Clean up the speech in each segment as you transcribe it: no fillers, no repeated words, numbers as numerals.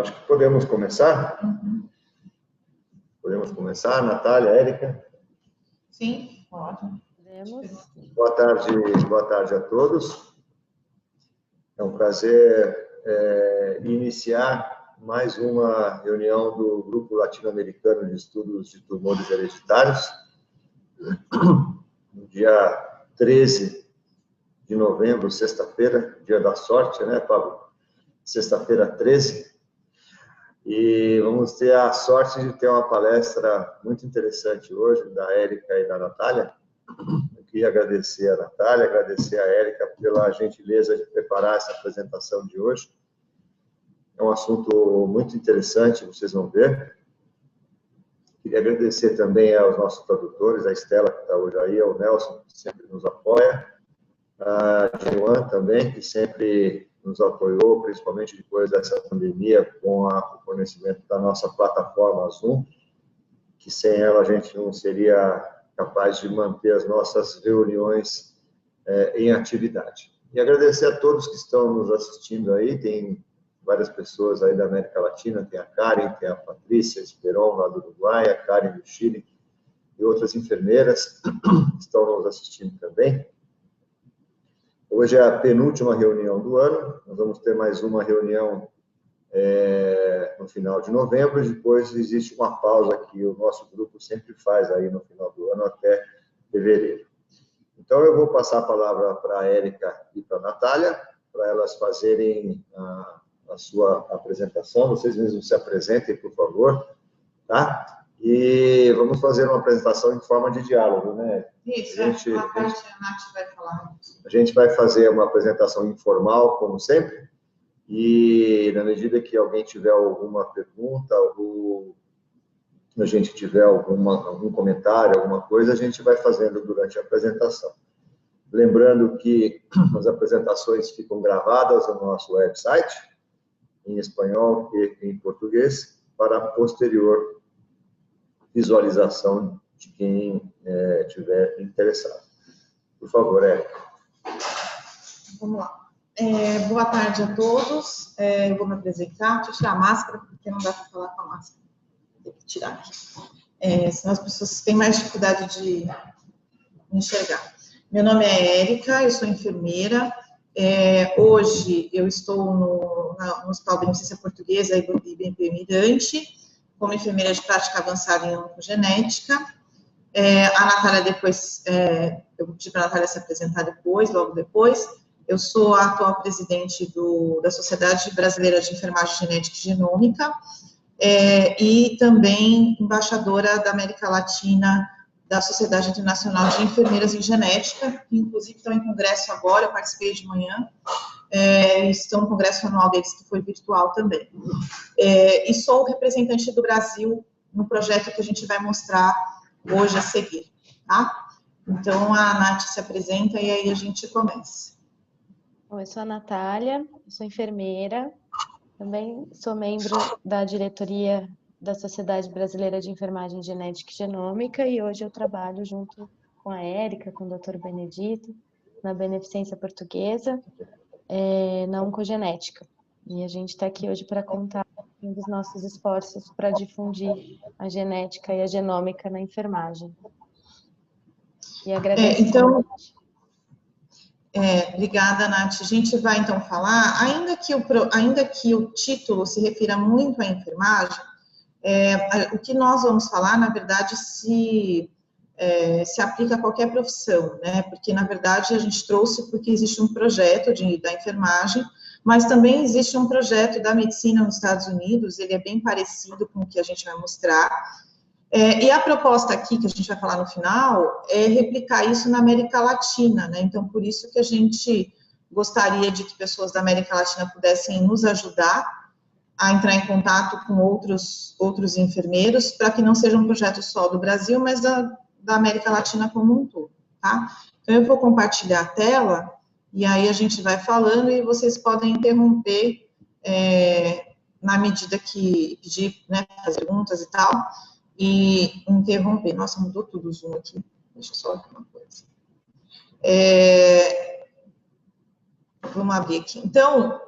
Acho que podemos começar. Podemos começar, Natália, Érica? Sim, pode. Podemos. Boa tarde a todos. É um prazer iniciar mais uma reunião do Grupo Latino-Americano de Estudos de Tumores Hereditários, no dia 13 de novembro, sexta-feira, dia da sorte, né, Pablo? Sexta-feira 13. E vamos ter a sorte de ter uma palestra muito interessante hoje, da Érica e da Natália. Eu queria agradecer a Natália, agradecer a Érica pela gentileza de preparar essa apresentação de hoje. É um assunto muito interessante, vocês vão ver. Queria agradecer também aos nossos tradutores, a Estela, que está hoje aí, ao Nelson, que sempre nos apoia, a Joan também, que sempre nos apoiou, principalmente depois dessa pandemia, com o fornecimento da nossa plataforma Zoom, que sem ela a gente não seria capaz de manter as nossas reuniões em atividade. E agradecer a todos que estão nos assistindo aí, tem várias pessoas aí da América Latina, tem a Karen, tem a Patrícia Esperon, lá do Uruguai, a Karen do Chile, e outras enfermeiras que estão nos assistindo também. Hoje é a penúltima reunião do ano, nós vamos ter mais uma reunião no final de novembro, e depois existe uma pausa que o nosso grupo sempre faz aí no final do ano até fevereiro. Então, eu vou passar a palavra para a Érica e para a Natália, para elas fazerem a sua apresentação. Vocês mesmos se apresentem, por favor, tá? E vamos fazer uma apresentação em forma de diálogo, né? Isso, a Nath vai falar. A gente vai fazer uma apresentação informal, como sempre, e na medida que alguém tiver alguma pergunta, ou a gente tiver algum comentário, alguma coisa, a gente vai fazendo durante a apresentação. Lembrando que as apresentações ficam gravadas no nosso website, em espanhol e em português, para posterior visualização de quem estiver interessado. Por favor, Érica. Vamos lá. Boa tarde a todos. Eu vou me apresentar. Deixa eu tirar a máscara, porque não dá para falar com a máscara. Tem que tirar aqui. Senão as pessoas têm mais dificuldade de enxergar. Meu nome é Érica, eu sou enfermeira. Hoje eu estou no Hospital Beneficência Portuguesa e BNP Mirante, como enfermeira de prática avançada em oncogenética. A Natália depois, eu vou pedir para a Natália se apresentar depois, logo depois. Eu sou a atual presidente da Sociedade Brasileira de Enfermagem Genética e Genômica, e também embaixadora da América Latina da Sociedade Internacional de Enfermeiras em Genética, que inclusive estão em congresso agora, eu participei de manhã, estão no congresso anual deles, que foi virtual também. E sou representante do Brasil no projeto que a gente vai mostrar hoje a seguir, tá? Então, a Nath se apresenta e aí a gente começa. Bom, eu sou a Natália, sou enfermeira, também sou membro da diretoria da Sociedade Brasileira de Enfermagem Genética e Genômica, e hoje eu trabalho junto com a Érica, com o Dr. Benedito, na Beneficência Portuguesa, na oncogenética. E a gente está aqui hoje para contar um dos nossos esforços para difundir a genética e a genômica na enfermagem. E agradeço. Obrigada, Nath. A gente vai, então, falar, ainda que o título se refira muito à enfermagem, o que nós vamos falar, na verdade, se aplica a qualquer profissão, né? Porque, na verdade, a gente trouxe porque existe um projeto da enfermagem, mas também existe um projeto da medicina nos Estados Unidos, ele é bem parecido com o que a gente vai mostrar, e a proposta aqui, que a gente vai falar no final, é replicar isso na América Latina, né? Então, por isso que a gente gostaria de que pessoas da América Latina pudessem nos ajudar a entrar em contato com outros enfermeiros, para que não seja um projeto só do Brasil, mas da América Latina como um todo, tá? Então, eu vou compartilhar a tela, e aí a gente vai falando, e vocês podem interromper na medida que pedir, né, fazer perguntas e tal, e interromper. Nossa, mudou tudo o Zoom aqui. Deixa eu só ver uma coisa. vamos abrir aqui. Então,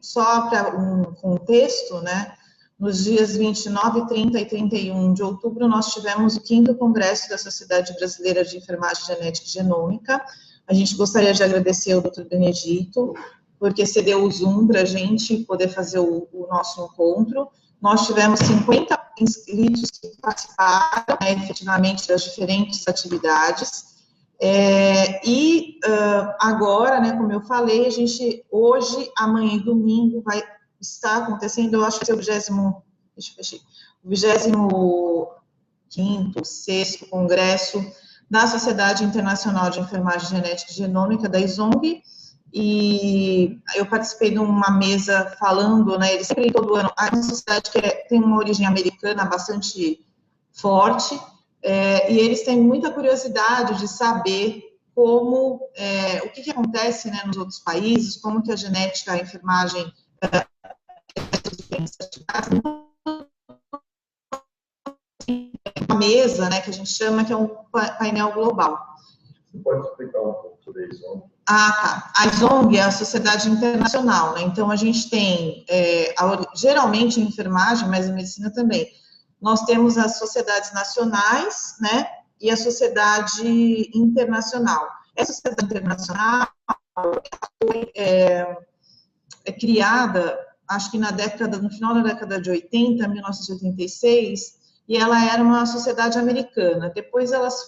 só para um contexto, né? Nos dias 29, 30 e 31 de outubro, nós tivemos o 5º Congresso da Sociedade Brasileira de Enfermagem Genética e Genômica. A gente gostaria de agradecer ao Dr. Benedito, porque cedeu o Zoom para a gente poder fazer o nosso encontro. Nós tivemos 50 inscritos que participaram, né, efetivamente, das diferentes atividades. Agora, né, como eu falei, a gente, hoje, amanhã e domingo, vai estar acontecendo, eu acho que é o 25º, 6º Congresso da Sociedade Internacional de Enfermagem Genética e Genômica, da ISONG, e eu participei de uma mesa falando, né, eles sempre todo ano, a sociedade que tem uma origem americana bastante forte, e eles têm muita curiosidade de saber como, o que acontece, né, nos outros países, como que a genética, a enfermagem, uma mesa, né, que a gente chama, que é um painel global. Você pode explicar um pouco sobre a ISONG? Tá. A ISONG é a Sociedade Internacional, né? Então, a gente tem, geralmente em enfermagem, mas em medicina também, nós temos as sociedades nacionais, né, e a sociedade internacional. Essa sociedade internacional foi criada, acho que no final da década de 80, 1986, e ela era uma sociedade americana. Depois elas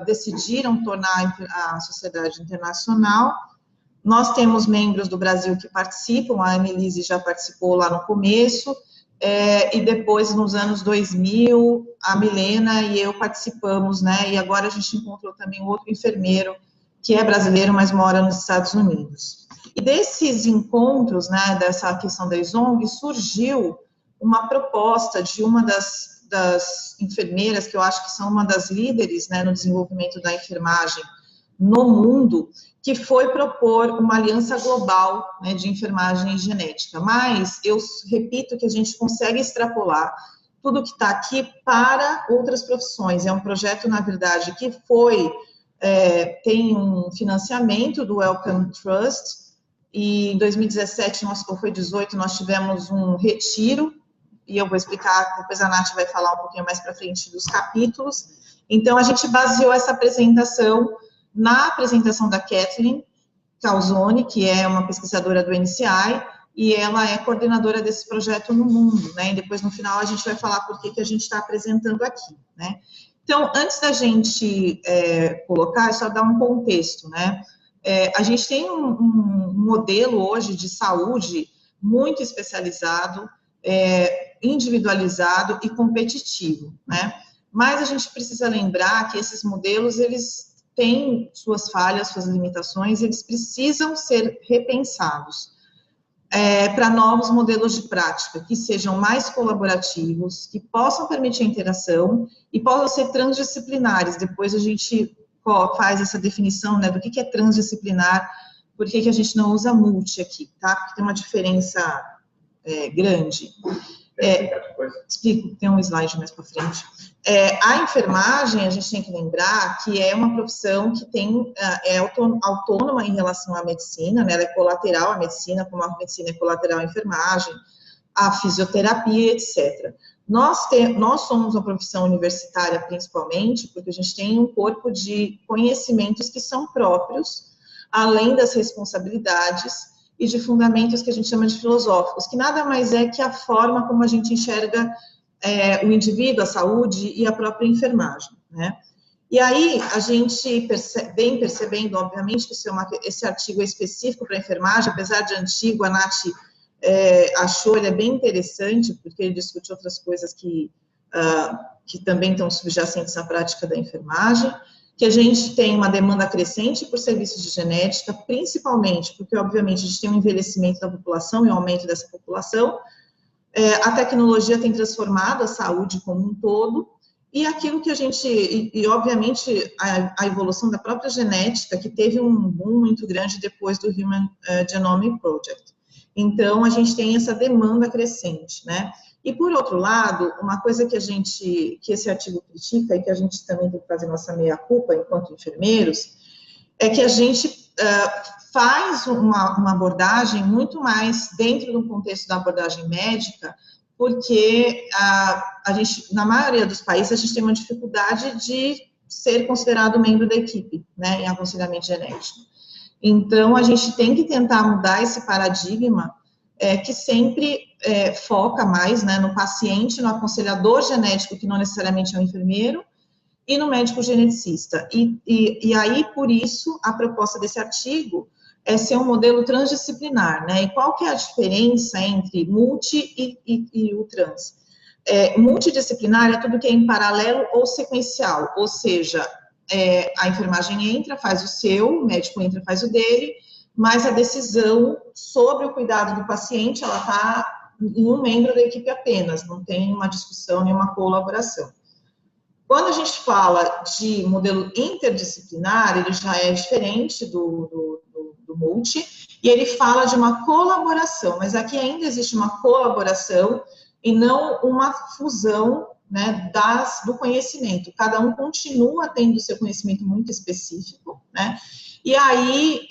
decidiram tornar a sociedade internacional. Nós temos membros do Brasil que participam, a Annelise já participou lá no começo, e depois, nos anos 2000, a Milena e eu participamos, né, e agora a gente encontrou também outro enfermeiro, que é brasileiro, mas mora nos Estados Unidos. E desses encontros, né, dessa questão da ISONG, surgiu uma proposta de uma das enfermeiras, que eu acho que são uma das líderes, né, no desenvolvimento da enfermagem no mundo, que foi propor uma aliança global, né, de enfermagem e genética. Mas eu repito que a gente consegue extrapolar tudo que está aqui para outras profissões. É um projeto, na verdade, que tem um financiamento do Wellcome Trust, e em 2017, ou foi 2018, nós tivemos um retiro, e eu vou explicar, depois a Nath vai falar um pouquinho mais para frente dos capítulos. Então, a gente baseou essa apresentação na apresentação da Kathleen Calzone, que é uma pesquisadora do NCI, e ela é coordenadora desse projeto no mundo, né? E depois, no final, a gente vai falar por que a gente está apresentando aqui, né? Então, antes da gente colocar, é só dar um contexto, né? A gente tem um modelo hoje de saúde muito especializado, individualizado e competitivo, né? Mas a gente precisa lembrar que esses modelos, eles têm suas falhas, suas limitações, eles precisam ser repensados para novos modelos de prática, que sejam mais colaborativos, que possam permitir a interação e possam ser transdisciplinares. Depois a gente faz essa definição, né, do que é transdisciplinar, por que a gente não usa multi aqui, tá? Porque tem uma diferença grande. Explico, tem um slide mais para frente. A enfermagem, a gente tem que lembrar que é uma profissão que é autônoma em relação à medicina, né? Ela é colateral à medicina, como a medicina é colateral à enfermagem, à fisioterapia, etc. Nós somos uma profissão universitária, principalmente, porque a gente tem um corpo de conhecimentos que são próprios, além das responsabilidades e de fundamentos que a gente chama de filosóficos, que nada mais é que a forma como a gente enxerga o indivíduo, a saúde e a própria enfermagem, né? E aí, a gente vem percebendo, obviamente, que esse artigo é específico para a enfermagem, apesar de antigo, a Nath achou ele bem interessante, porque ele discute outras coisas que também estão subjacentes à prática da enfermagem, que a gente tem uma demanda crescente por serviços de genética, principalmente porque, obviamente, a gente tem um envelhecimento da população e um aumento dessa população, a tecnologia tem transformado a saúde como um todo, e aquilo que a gente, e obviamente, a evolução da própria genética, que teve um boom muito grande depois do Human Genome Project. Então, a gente tem essa demanda crescente, né? E, por outro lado, uma coisa que esse artigo critica, e que a gente também tem que fazer nossa meia-culpa enquanto enfermeiros, é que a gente faz uma abordagem muito mais dentro do contexto da abordagem médica, porque a gente, na maioria dos países, a gente tem uma dificuldade de ser considerado membro da equipe, né, em aconselhamento genético. Então, a gente tem que tentar mudar esse paradigma que sempre foca mais, né, no paciente, no aconselhador genético, que não necessariamente é um enfermeiro, e no médico geneticista. E aí, por isso, a proposta desse artigo é ser um modelo transdisciplinar, né? E qual que é a diferença entre multi e o trans? Multidisciplinar é tudo que é em paralelo ou sequencial, ou seja, a enfermagem entra, faz o seu, o médico entra, faz o dele, mas a decisão sobre o cuidado do paciente, ela está em um membro da equipe apenas, não tem uma discussão, nenhuma colaboração. Quando a gente fala de modelo interdisciplinar, ele já é diferente do multi, e ele fala de uma colaboração, mas aqui ainda existe uma colaboração e não uma fusão, né, do conhecimento. Cada um continua tendo seu conhecimento muito específico, né, e aí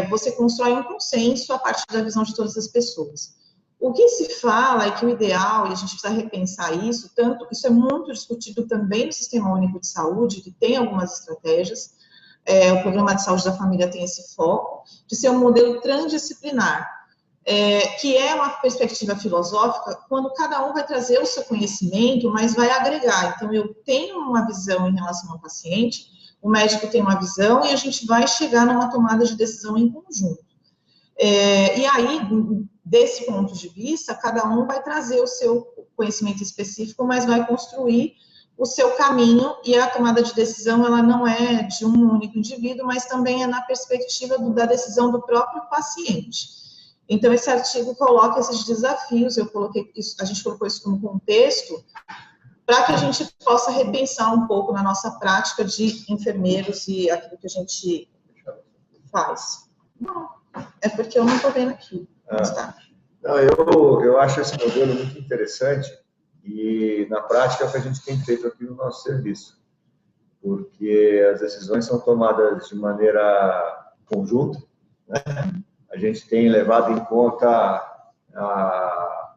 você constrói um consenso a partir da visão de todas as pessoas. O que se fala é que o ideal, e a gente precisa repensar isso, isso é muito discutido também no Sistema Único de Saúde, que tem algumas estratégias, o Programa de Saúde da Família tem esse foco, de ser um modelo transdisciplinar, que é uma perspectiva filosófica, quando cada um vai trazer o seu conhecimento, mas vai agregar. Então, eu tenho uma visão em relação ao paciente, o médico tem uma visão, e a gente vai chegar numa tomada de decisão em conjunto. E aí, desse ponto de vista, cada um vai trazer o seu conhecimento específico, mas vai construir o seu caminho, e a tomada de decisão, ela não é de um único indivíduo, mas também é na perspectiva da decisão do próprio paciente. Então, esse artigo coloca esses desafios, a gente colocou isso como contexto, para que a gente possa repensar um pouco na nossa prática de enfermeiros e aquilo que a gente faz. Não, é porque eu não estou vendo aqui. Não, eu acho esse modelo muito interessante e, na prática, é o que a gente tem feito aqui no nosso serviço, porque as decisões são tomadas de maneira conjunta, né? A gente tem levado em conta a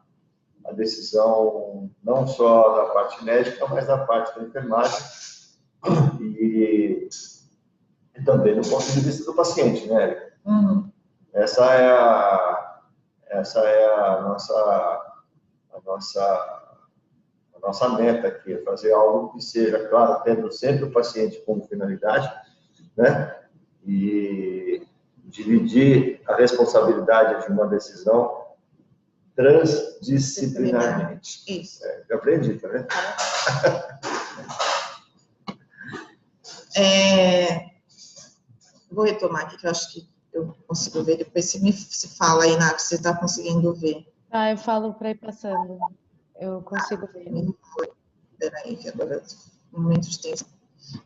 decisão não só da parte médica, mas da parte da enfermagem e também do ponto de vista do paciente, né, Érica? Uhum. Essa é a nossa meta aqui, é fazer algo que seja, claro, tendo sempre o paciente como finalidade, né? E dividir a responsabilidade de uma decisão transdisciplinarmente. Isso. Eu aprendi, tá vendo? Vou retomar aqui, que eu acho que eu consigo ver, depois se fala aí, Nath, se você está conseguindo ver. Eu falo para ir passando, eu consigo ver. Peraí, que agora no momento de tempo.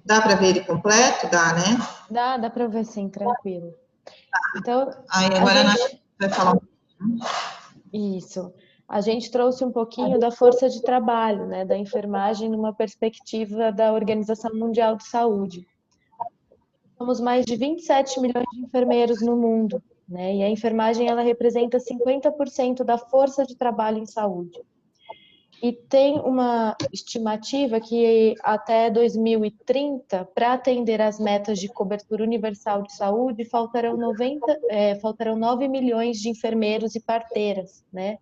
Dá para ver ele completo? Dá, né? Dá para ver sim, tranquilo. Então, aí agora a Nath vai falar um pouquinho. Isso. A gente trouxe um pouquinho da força de trabalho, né, da enfermagem numa perspectiva da Organização Mundial de Saúde. Somos mais de 27 milhões de enfermeiros no mundo, né, e a enfermagem ela representa 50% da força de trabalho em saúde. E tem uma estimativa que até 2030, para atender as metas de cobertura universal de saúde, faltarão 9 milhões de enfermeiros e parteiras, né?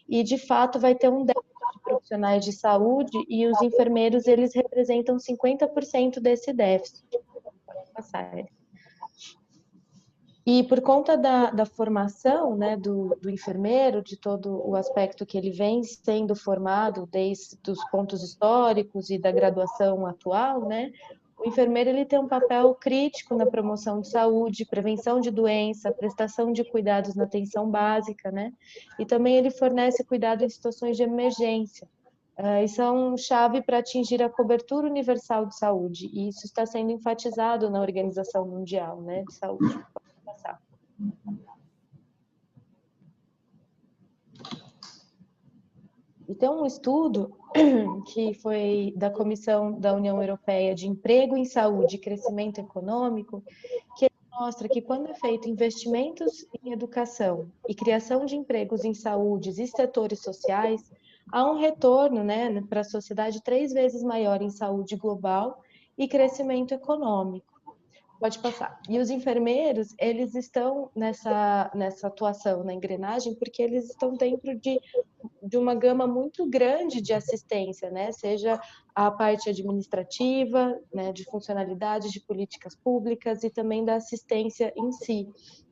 E, de fato, vai ter um déficit de profissionais de saúde e os enfermeiros, eles representam 50% desse déficit. Pode passar, Érica. E por conta da formação, né, do enfermeiro, de todo o aspecto que ele vem sendo formado desde os pontos históricos e da graduação atual, né, o enfermeiro ele tem um papel crítico na promoção de saúde, prevenção de doença, prestação de cuidados na atenção básica, né, e também ele fornece cuidado em situações de emergência. E são chave para atingir a cobertura universal de saúde, e isso está sendo enfatizado na Organização Mundial, né, de Saúde. Passar. E tem um estudo que foi da Comissão da União Europeia de Emprego em Saúde e Crescimento Econômico, que mostra que quando é feito investimentos em educação e criação de empregos em saúde e setores sociais, há um retorno, né, para a sociedade 3 vezes maior em saúde global e crescimento econômico. Pode passar. E os enfermeiros, eles estão nessa atuação na engrenagem porque eles estão dentro de uma gama muito grande de assistência, né? Seja a parte administrativa, né, de funcionalidades de políticas públicas e também da assistência em si,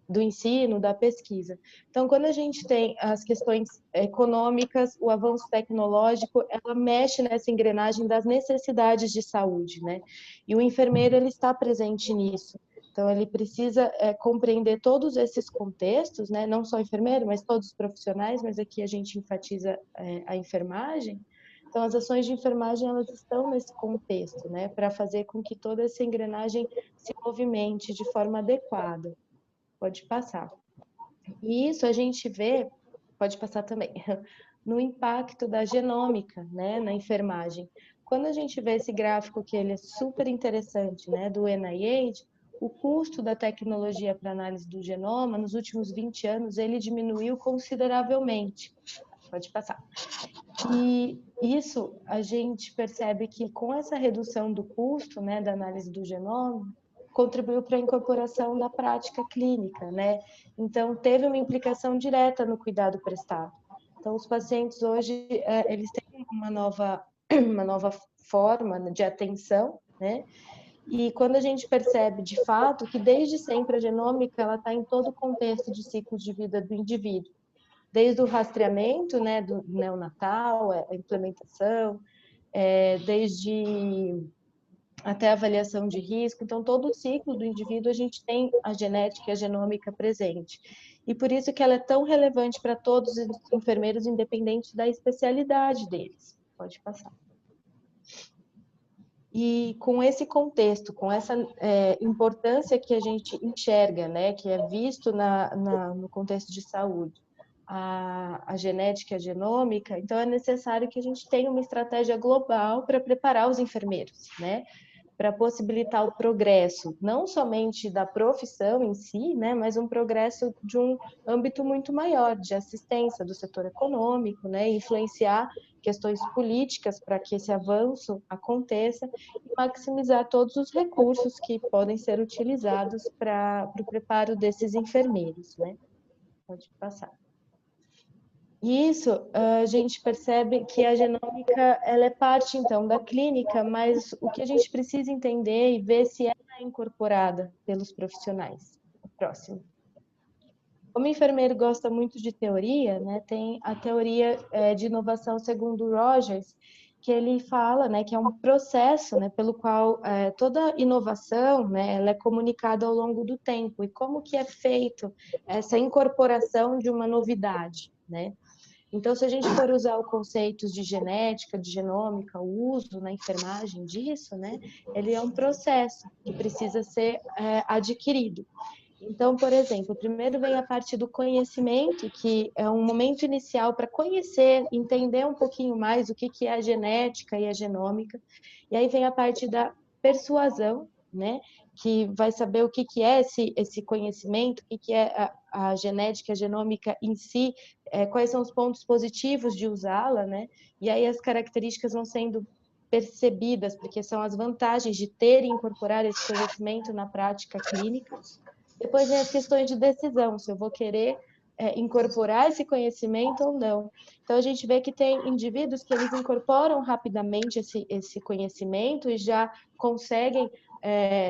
do ensino, da pesquisa. Então, quando a gente tem as questões econômicas, o avanço tecnológico, ela mexe nessa engrenagem das necessidades de saúde, né? E o enfermeiro, ele está presente nisso. Então, ele precisa compreender todos esses contextos, né? Não só o enfermeiro, mas todos os profissionais, mas aqui a gente enfatiza a enfermagem. Então, as ações de enfermagem, elas estão nesse contexto, né? Para fazer com que toda essa engrenagem se movimente de forma adequada. Pode passar. E isso a gente vê, pode passar também, no impacto da genômica, né, na enfermagem. Quando a gente vê esse gráfico, que ele é super interessante, né, do NIH, o custo da tecnologia para análise do genoma, nos últimos 20 anos, ele diminuiu consideravelmente. Pode passar. E isso a gente percebe que com essa redução do custo, né, da análise do genoma, contribuiu para a incorporação da prática clínica, né? Então, teve uma implicação direta no cuidado prestado. Então, os pacientes hoje, eles têm uma nova forma de atenção, né? E quando a gente percebe, de fato, que desde sempre a genômica, ela está em todo o contexto de ciclo de vida do indivíduo, desde o rastreamento, né, do neonatal, a implementação, desde até a avaliação de risco. Então, todo o ciclo do indivíduo, a gente tem a genética e a genômica presente. E por isso que ela é tão relevante para todos os enfermeiros, independente da especialidade deles. Pode passar. E com esse contexto, com essa importância que a gente enxerga, né, que é visto no contexto de saúde, a genética e a genômica, então é necessário que a gente tenha uma estratégia global para preparar os enfermeiros, né, para possibilitar o progresso, não somente da profissão em si, né, mas um progresso de um âmbito muito maior, de assistência do setor econômico, né, influenciar questões políticas para que esse avanço aconteça e maximizar todos os recursos que podem ser utilizados para o preparo desses enfermeiros, né. Pode passar. Isso, a gente percebe que a genômica, ela é parte, então, da clínica, mas o que a gente precisa entender e ver se ela é incorporada pelos profissionais. Próximo. Como o enfermeiro gosta muito de teoria, né, tem a teoria de inovação segundo Rogers, que ele fala, né, que é um processo, né, pelo qual toda inovação, né, ela é comunicada ao longo do tempo. E como que é feito essa incorporação de uma novidade, né? Então, se a gente for usar os conceitos de genética, de genômica, o uso na enfermagem disso, né, ele é um processo que precisa ser adquirido. Então, por exemplo, primeiro vem a parte do conhecimento, que é um momento inicial para conhecer, entender um pouquinho mais o que é a genética e a genômica. E aí vem a parte da persuasão, né, que vai saber o que é esse conhecimento, o que é a genética, a genômica em si, quais são os pontos positivos de usá-la, né? E aí as características vão sendo percebidas, porque são as vantagens de ter e incorporar esse conhecimento na prática clínica. Depois vem as questões de decisão, se eu vou querer incorporar esse conhecimento ou não. Então, a gente vê que tem indivíduos que eles incorporam rapidamente esse conhecimento e já conseguem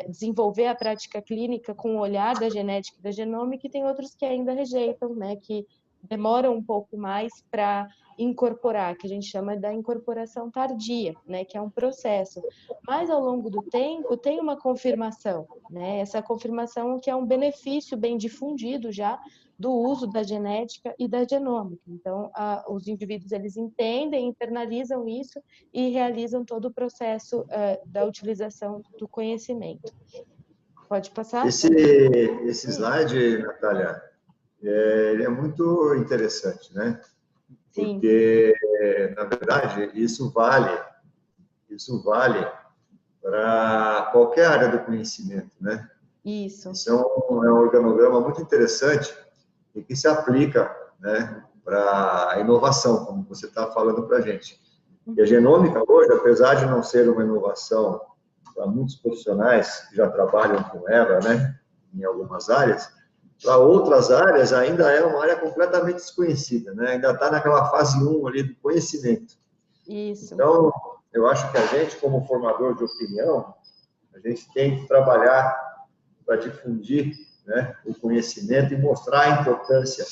desenvolver a prática clínica com o olhar da genética e da genômica, e tem outros que ainda rejeitam, né, que demoram um pouco mais para incorporar, que a gente chama da incorporação tardia, né, que é um processo. Mas ao longo do tempo tem uma confirmação, né, essa confirmação que é um benefício bem difundido já do uso da genética e da genômica. Então, os indivíduos, eles entendem, internalizam isso e realizam todo o processo da utilização do conhecimento. Pode passar? Esse slide, Natália, ele é muito interessante, né? Sim. Porque, na verdade, isso vale para qualquer área do conhecimento, né? Isso. Isso é um organograma muito interessante e que se aplica, né, para a inovação, como você está falando para a gente. E a genômica hoje, apesar de não ser uma inovação para muitos profissionais que já trabalham com ela, né, em algumas áreas, para outras áreas ainda é uma área completamente desconhecida, né? Ainda está naquela fase 1 ali do conhecimento. Isso. Então, eu acho que a gente, como formador de opinião, a gente tem que trabalhar para difundir, né, o conhecimento e mostrar a importância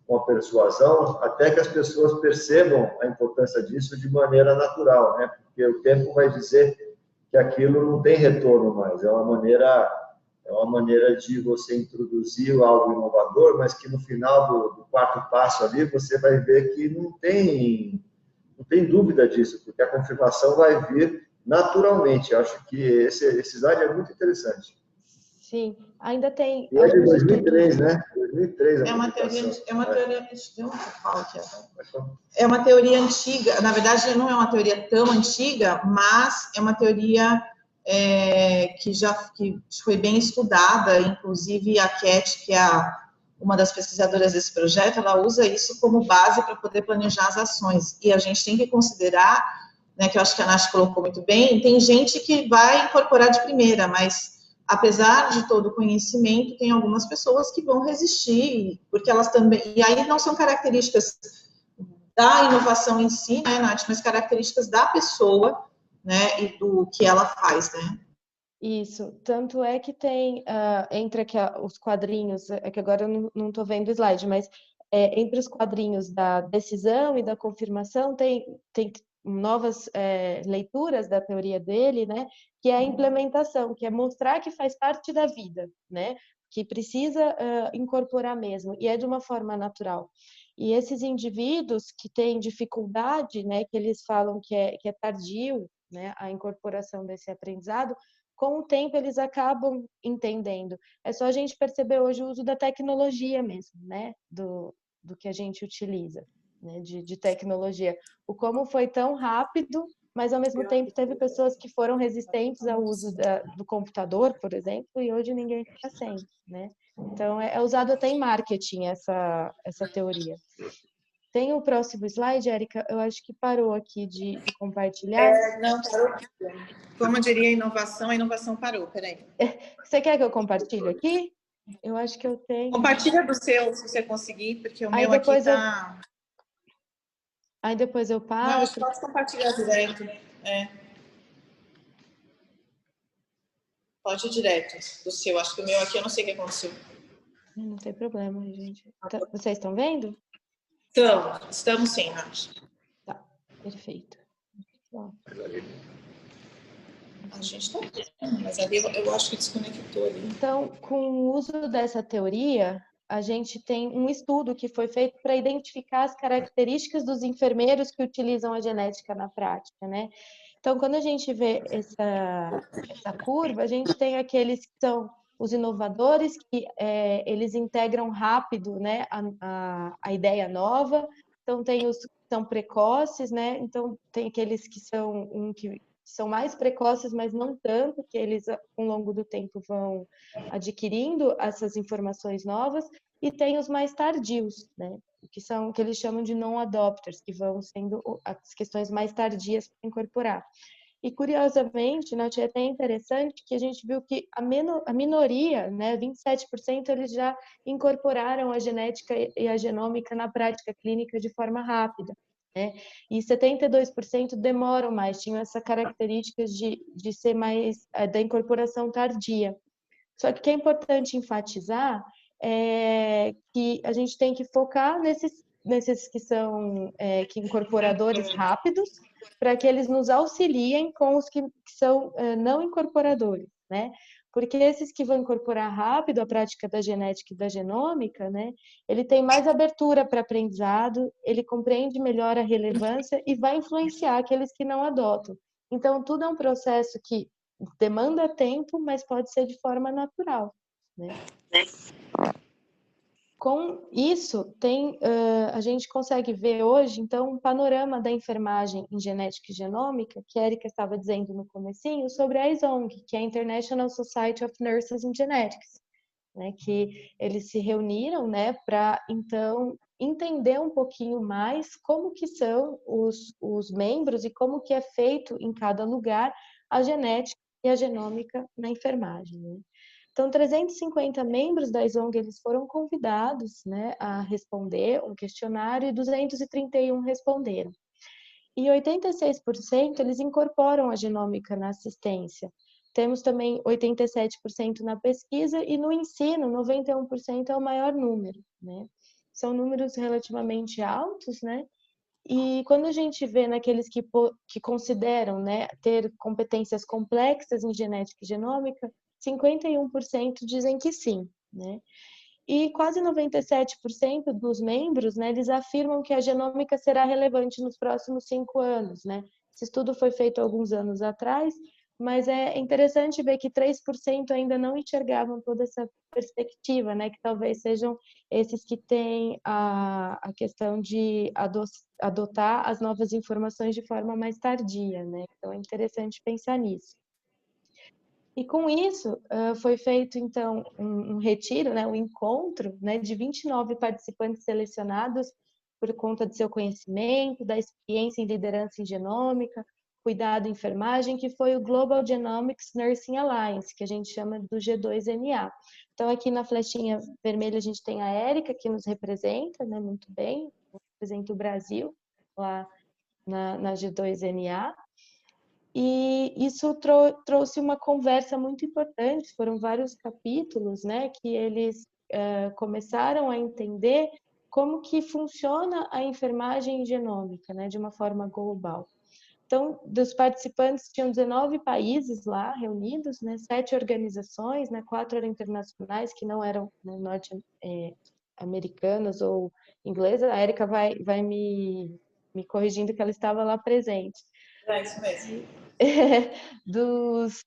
com a persuasão, até que as pessoas percebam a importância disso de maneira natural, né? Porque o tempo vai dizer que aquilo não tem retorno mais, é uma maneira de você introduzir algo inovador, mas que no final do quarto passo ali você vai ver que não tem dúvida disso, porque a confirmação vai vir naturalmente. Eu acho que esse slide é muito interessante. Sim, ainda tem E é de alguns 2003, estudos... né? 2003 a É uma teoria, é uma teoria antiga. Na verdade, não é uma teoria tão antiga, mas é uma teoria que foi bem estudada. Inclusive a Cat, que é uma das pesquisadoras desse projeto, ela usa isso como base para poder planejar as ações. E a gente tem que considerar, né, que eu acho que a Nath colocou muito bem, tem gente que vai incorporar de primeira, mas apesar de todo o conhecimento, tem algumas pessoas que vão resistir, porque elas também... E aí não são características da inovação em si, né, Nath, mas características da pessoa, né, e do que ela faz, né? Isso, tanto é que tem, entre aqui, os quadrinhos, é que agora eu não estou vendo o slide, mas entre os quadrinhos da decisão e da confirmação tem novas leituras da teoria dele, né, que é a implementação, que é mostrar que faz parte da vida, né, que precisa incorporar mesmo, e é de uma forma natural. E esses indivíduos que têm dificuldade, né, que eles falam que é tardio, né, a incorporação desse aprendizado, com o tempo eles acabam entendendo. É só a gente perceber hoje o uso da tecnologia mesmo, né? Do que a gente utiliza, né? De tecnologia. O como foi tão rápido, mas ao mesmo tempo teve pessoas que foram resistentes ao uso do computador, por exemplo, e hoje ninguém está sem, né? Então, é usado até em marketing essa teoria. Tem o próximo slide, Érica? Eu acho que parou aqui de compartilhar. Não, parou. Como eu diria a inovação parou, peraí. Você quer que eu compartilhe aqui? Eu acho que eu tenho. Compartilha do seu, se você conseguir, porque o Aí meu aqui depois tá... Aí depois eu Não, paro. acho que pode compartilhar direto. Pode ir direto do seu. Acho que o meu aqui eu não sei o que aconteceu. Não tem problema, gente. Vocês estão vendo? Então, estamos sim, Nath. Tá, perfeito. A gente está vendo, mas ali eu acho que desconectou ali. Então, com o uso dessa teoria, a gente tem um estudo que foi feito para identificar as características dos enfermeiros que utilizam a genética na prática, né? Então, quando a gente vê essa curva, a gente tem aqueles que são os inovadores, que eles integram rápido, né, a ideia nova. Então, tem os que são precoces, né? Então, tem aqueles que são mais precoces, mas não tanto, que eles, ao longo do tempo, vão adquirindo essas informações novas, e tem os mais tardios, né? Que eles chamam de non-adopters, que vão sendo as questões mais tardias para incorporar. E, curiosamente, né, é até interessante que a gente viu que a minoria, né, 27%, eles já incorporaram a genética e a genômica na prática clínica de forma rápida, né? E 72% demoram mais, tinham essa característica de ser mais da incorporação tardia. Só que o que é importante enfatizar é que a gente tem que focar nesses que são incorporadores rápidos, para que eles nos auxiliem com os que são não incorporadores, né? Porque esses que vão incorporar rápido a prática da genética e da genômica, né? Ele tem mais abertura para aprendizado, ele compreende melhor a relevância e vai influenciar aqueles que não adotam. Então, tudo é um processo que demanda tempo, mas pode ser de forma natural, né? Com isso, a gente consegue ver hoje, então, um panorama da enfermagem em genética e genômica, que a Erika estava dizendo no comecinho, sobre a ISONG, que é a International Society of Nurses in Genetics, né, que eles se reuniram, né, para, então, entender um pouquinho mais como que são os membros e como que é feito em cada lugar a genética e a genômica na enfermagem, né? Então, 350 membros da ISONG, eles foram convidados, né, a responder um questionário e 231 responderam. E 86% eles incorporam a genômica na assistência. Temos também 87% na pesquisa e no ensino, 91% é o maior número, né? São números relativamente altos, né? E quando a gente vê naqueles que consideram, né, ter competências complexas em genética e genômica, 51% dizem que sim, né? E quase 97% dos membros, né, eles afirmam que a genômica será relevante nos próximos 5 anos, né? Esse estudo foi feito alguns anos atrás, mas é interessante ver que 3% ainda não enxergavam toda essa perspectiva, né? Que talvez sejam esses que têm a questão de adotar as novas informações de forma mais tardia, né? Então é interessante pensar nisso. E com isso, foi feito, então, um retiro, né, um encontro, né, de 29 participantes selecionados por conta do seu conhecimento, da experiência em liderança em genômica, cuidado e enfermagem, que foi o Global Genomics Nursing Alliance, que a gente chama do G2NA. Então, aqui na flechinha vermelha a gente tem a Érica, que nos representa, né, muito bem, representa o Brasil lá na G2NA. E isso trouxe uma conversa muito importante, foram vários capítulos, né, que eles começaram a entender como que funciona a enfermagem genômica, né, de uma forma global. Então, dos participantes, tinham 19 países lá reunidos, né, 7 organizações, né, 4 eram internacionais, que não eram, né, norte-americanas ou inglesas. A Erika vai me corrigindo que ela estava lá presente. É isso mesmo. Dos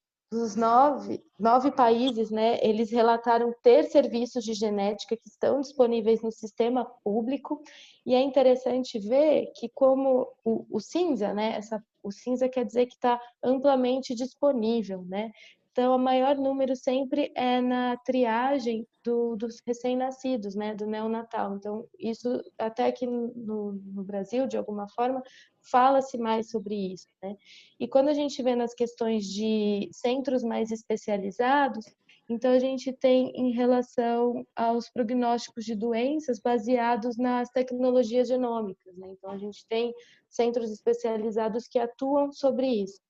nove países, né, eles relataram ter serviços de genética que estão disponíveis no sistema público, e é interessante ver que como o cinza, né, o cinza quer dizer que está amplamente disponível, né, então o maior número sempre é na triagem dos recém-nascidos, né, do neonatal. Então isso até aqui no Brasil, de alguma forma, fala-se mais sobre isso, né? E quando a gente vê nas questões de centros mais especializados, então a gente tem em relação aos prognósticos de doenças baseados nas tecnologias genômicas, né? Então a gente tem centros especializados que atuam sobre isso.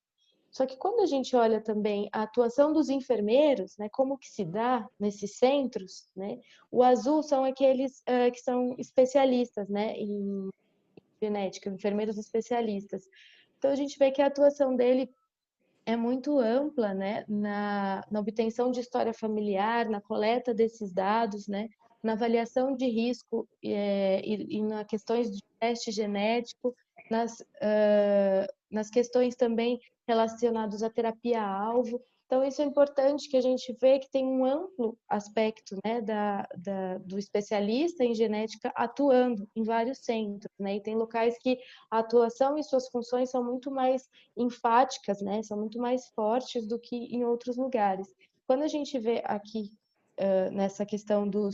Só que quando a gente olha também a atuação dos enfermeiros, né, como que se dá nesses centros, né, o azul são aqueles que são especialistas, né, em genética, enfermeiros especialistas. Então, a gente vê que a atuação dele é muito ampla, né, na obtenção de história familiar, na coleta desses dados, né, na avaliação de risco e na questões de teste genético, nas questões também relacionadas à terapia-alvo. Então, isso é importante que a gente vê que tem um amplo aspecto, né, do especialista em genética atuando em vários centros, né, e tem locais que a atuação e suas funções são muito mais enfáticas, né, são muito mais fortes do que em outros lugares. Quando a gente vê aqui nessa questão do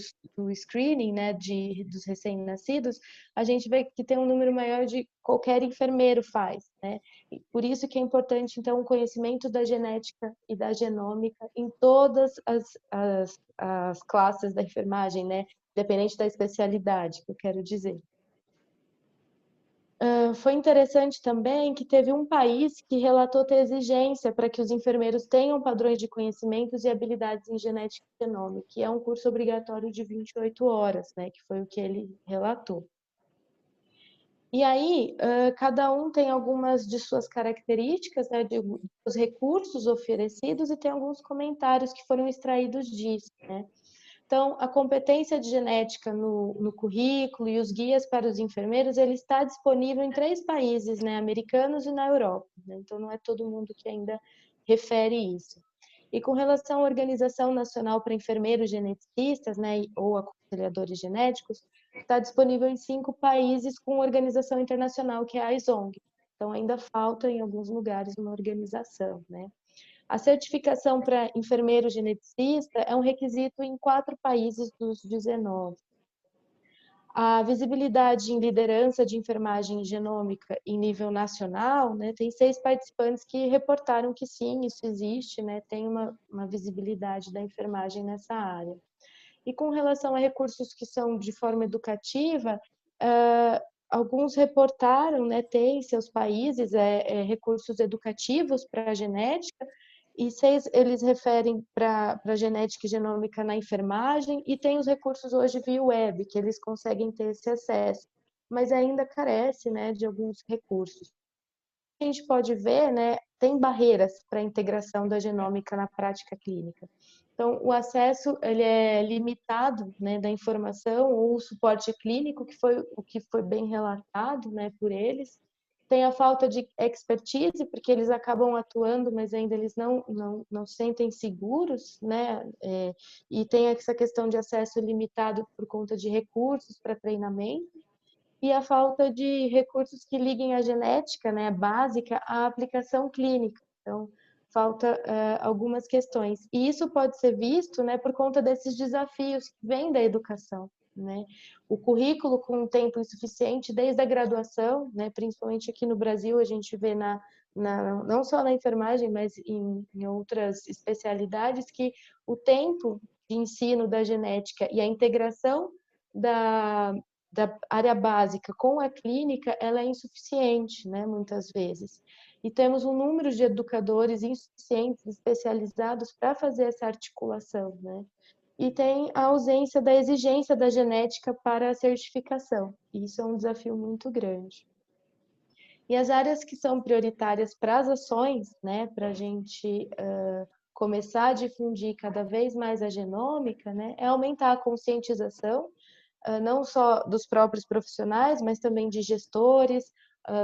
screening, né, dos recém-nascidos, a gente vê que tem um número maior de qualquer enfermeiro faz, né? E por isso que é importante, então, o conhecimento da genética e da genômica em todas as classes da enfermagem, né? Independente da especialidade, que eu quero dizer. Foi interessante também que teve um país que relatou ter exigência para que os enfermeiros tenham padrões de conhecimentos e habilidades em genética e genômica, que é um curso obrigatório de 28 horas, né, que foi o que ele relatou. E aí, cada um tem algumas de suas características, né, dos recursos oferecidos, e tem alguns comentários que foram extraídos disso, né. Então, a competência de genética no currículo e os guias para os enfermeiros, ele está disponível em 3 países, né, americanos e na Europa, né? Então, não é todo mundo que ainda refere isso. E com relação à Organização Nacional para Enfermeiros Geneticistas, né, ou a rastreadores genéticos, está disponível em 5 países com organização internacional, que é a ISONG. Então, ainda falta em alguns lugares uma organização, né? A certificação para enfermeiro geneticista é um requisito em 4 países dos 19. A visibilidade em liderança de enfermagem genômica em nível nacional, né, tem 6 participantes que reportaram que sim, isso existe, né, tem uma visibilidade da enfermagem nessa área. E com relação a recursos que são de forma educativa, alguns reportaram, né, tem em seus países recursos educativos para a genética, e 6 eles referem para genética e genômica na enfermagem, e tem os recursos hoje via web, que eles conseguem ter esse acesso, mas ainda carece, né, de alguns recursos. A gente pode ver, né, tem barreiras para a integração da genômica na prática clínica. Então, o acesso ele é limitado, né, da informação ou o suporte clínico, que foi o que foi bem relatado, né, por eles. Tem a falta de expertise, porque eles acabam atuando, mas ainda eles não sentem seguros, né, e tem essa questão de acesso limitado por conta de recursos para treinamento, e a falta de recursos que liguem a genética, né, básica, à aplicação clínica. Então, falta algumas questões. E isso pode ser visto, né, por conta desses desafios que vêm da educação, né? O currículo com tempo insuficiente desde a graduação, né, principalmente aqui no Brasil, a gente vê não só na enfermagem, mas em outras especialidades, que o tempo de ensino da genética e a integração da área básica com a clínica, ela é insuficiente, né, muitas vezes. E temos um número de educadores insuficientes, especializados para fazer essa articulação, né? E tem a ausência da exigência da genética para a certificação. Isso é um desafio muito grande. E as áreas que são prioritárias para as ações, né, para a gente começar a difundir cada vez mais a genômica, né, é aumentar a conscientização, não só dos próprios profissionais, mas também de gestores,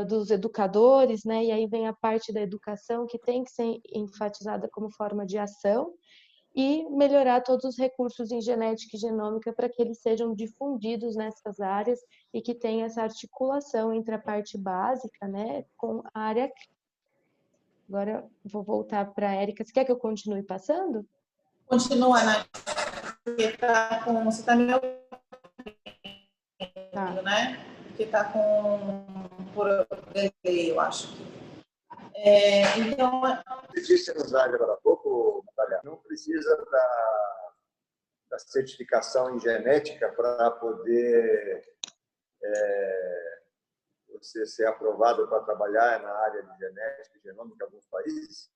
dos educadores, né? E aí vem a parte da educação que tem que ser enfatizada como forma de ação, e melhorar todos os recursos em genética e genômica para que eles sejam difundidos nessas áreas e que tenha essa articulação entre a parte básica, né, com a área. Agora vou voltar para a Érica. Você quer que eu continue passando? Continua, né? Porque você está me ouvindo, né? Porque está por delay, eu acho. Então, Você disse no slide agora há pouco, Natália, não precisa da certificação em genética para poder você ser aprovado para trabalhar na área de genética e genômica em alguns países?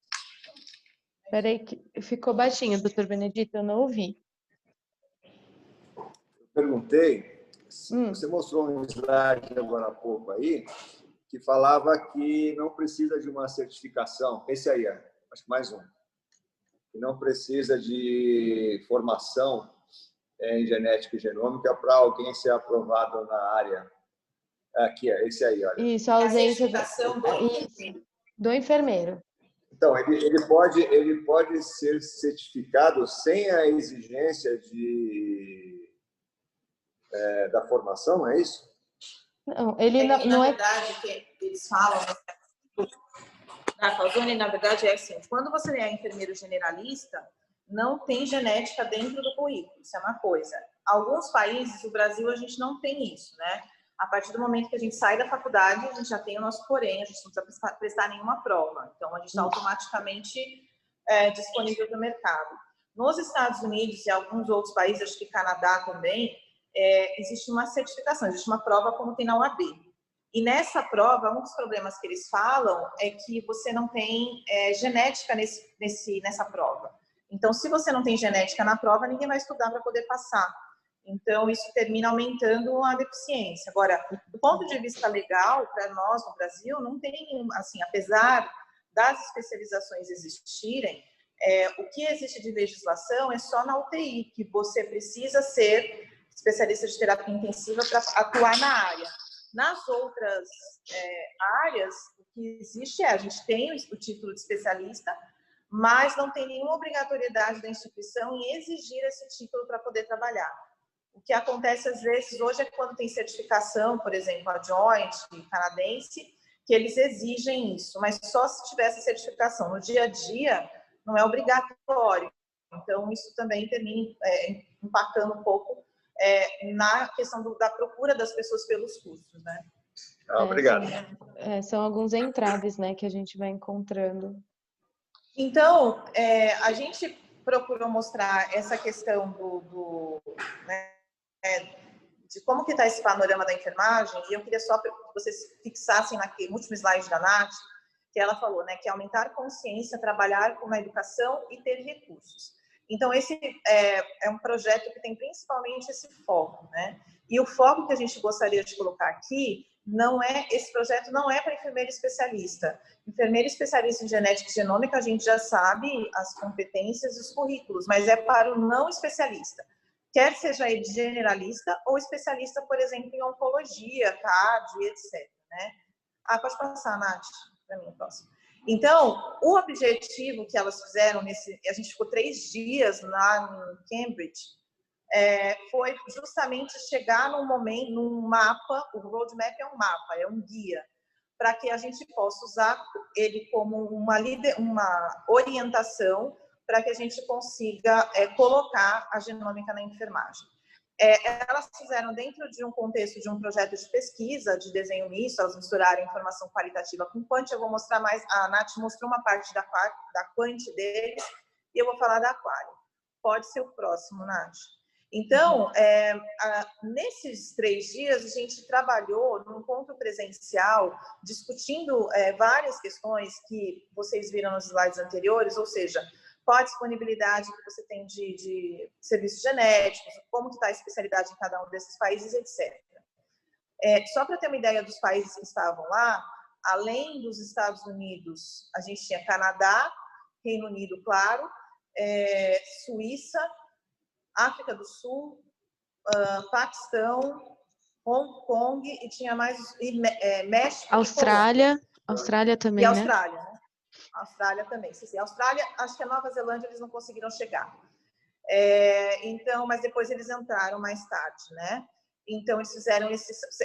Espera aí, que ficou baixinho, doutor Benedito, eu não ouvi. Eu perguntei, você mostrou um slide agora há pouco aí, que falava que não precisa de uma certificação. Esse aí, acho que mais um. Que não precisa de formação em genética e genômica para alguém ser aprovado na área. Aqui, esse aí, olha. Isso, a ausência do enfermeiro. Então, ele pode ser certificado sem a exigência da formação, é isso? Não, ele na verdade, que eles falam da Falzone, na verdade, é assim, quando você é enfermeiro generalista, não tem genética dentro do currículo, isso é uma coisa. Alguns países, o Brasil, a gente não tem isso, né? A partir do momento que a gente sai da faculdade, a gente já tem o nosso porém, a gente não precisa prestar nenhuma prova. Então, a gente está automaticamente disponível para o mercado. Nos Estados Unidos e alguns outros países, acho que Canadá também, existe uma certificação, existe uma prova como tem na UAB. E nessa prova, um dos problemas que eles falam é que você não tem genética nessa prova. Então, se você não tem genética na prova, ninguém vai estudar para poder passar. Então, isso termina aumentando a deficiência. Agora, do ponto de vista legal, para nós no Brasil, não tem, assim, apesar das especializações existirem, o que existe de legislação é só na UTI, que você precisa ser especialista de terapia intensiva para atuar na área. Nas outras áreas, o que existe a gente tem o título de especialista, mas não tem nenhuma obrigatoriedade da instituição em exigir esse título para poder trabalhar. O que acontece às vezes hoje é quando tem certificação, por exemplo, a Joint canadense, que eles exigem isso, mas só se tiver essa certificação. No dia a dia, não é obrigatório. Então, isso também termina impactando um pouco na questão da procura das pessoas pelos cursos, né? Obrigado. São alguns entraves, né, que a gente vai encontrando. Então, a gente procurou mostrar essa questão de como que está esse panorama da enfermagem, e eu queria só que vocês fixassem naquele último slide da Nath, que ela falou, né, que é aumentar consciência, trabalhar com a educação e ter recursos. Então, esse é um projeto que tem principalmente esse foco, né? E o foco que a gente gostaria de colocar aqui esse projeto não é para enfermeiro especialista. Enfermeiro especialista em genética e genômica, a gente já sabe as competências e os currículos, mas é para o não especialista. Quer seja ele generalista ou especialista, por exemplo, em oncologia, cardio, etc. Né? Pode passar, Nath, para mim, próximo. Então, o objetivo que elas fizeram a gente ficou 3 dias lá em Cambridge, foi justamente chegar num mapa. O roadmap é um mapa, é um guia, para que a gente possa usar ele como uma orientação para que a gente consiga colocar a genômica na enfermagem. Elas fizeram dentro de um contexto de um projeto de pesquisa, de desenho misto, elas misturaram informação qualitativa com quant. Eu vou mostrar mais, a Nath mostrou uma parte da quant deles, e eu vou falar da quali. Pode ser o próximo, Nath. Então, nesses 3 dias, a gente trabalhou num ponto presencial, discutindo várias questões que vocês viram nos slides anteriores, ou seja, qual a disponibilidade que você tem de serviços genéticos, como está a especialidade em cada um desses países, etc. Só para ter uma ideia dos países que estavam lá, além dos Estados Unidos, a gente tinha Canadá, Reino Unido, claro, Suíça, África do Sul, Paquistão, Hong Kong e tinha mais México, Austrália também, e né? Austrália, né? Austrália também. Sim, Austrália, acho que a Nova Zelândia eles não conseguiram chegar. Então, mas depois eles entraram mais tarde, né? Então, eles fizeram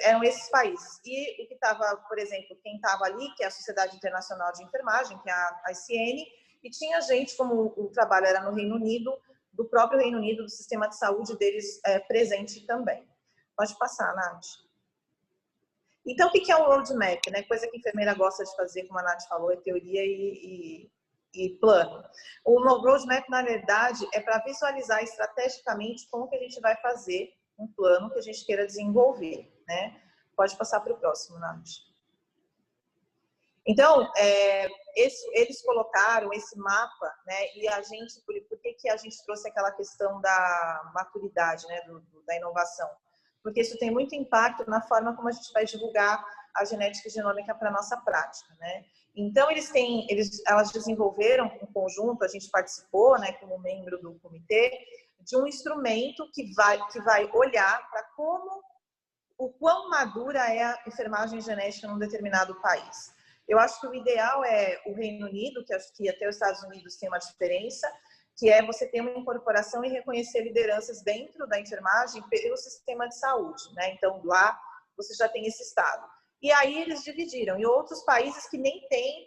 eram esses países. E o que estava, por exemplo, quem estava ali, que é a Sociedade Internacional de Enfermagem, que é a ICN, e tinha gente, como o trabalho era no Reino Unido, do próprio Reino Unido, do sistema de saúde deles presente também. Pode passar, Nath. Então, o que é um roadmap? Né? Coisa que a enfermeira gosta de fazer, como a Nath falou, é teoria e plano. O roadmap, na verdade, é para visualizar estrategicamente como que a gente vai fazer um plano que a gente queira desenvolver. Né? Pode passar para o próximo, Nath. Então, eles colocaram esse mapa, né? E a gente, por que a gente trouxe aquela questão da maturidade, né? Da inovação? Porque isso tem muito impacto na forma como a gente vai divulgar a genética e genômica para a nossa prática, né? Então, elas desenvolveram um conjunto, a gente participou, né, como membro do comitê, de um instrumento que vai olhar para o quão madura é a enfermagem genética num determinado país. Eu acho que o ideal é o Reino Unido, que acho que até os Estados Unidos tem uma diferença, que é você ter uma incorporação e reconhecer lideranças dentro da enfermagem pelo sistema de saúde, né? Então, lá você já tem esse estado. E aí eles dividiram. E outros países que nem têm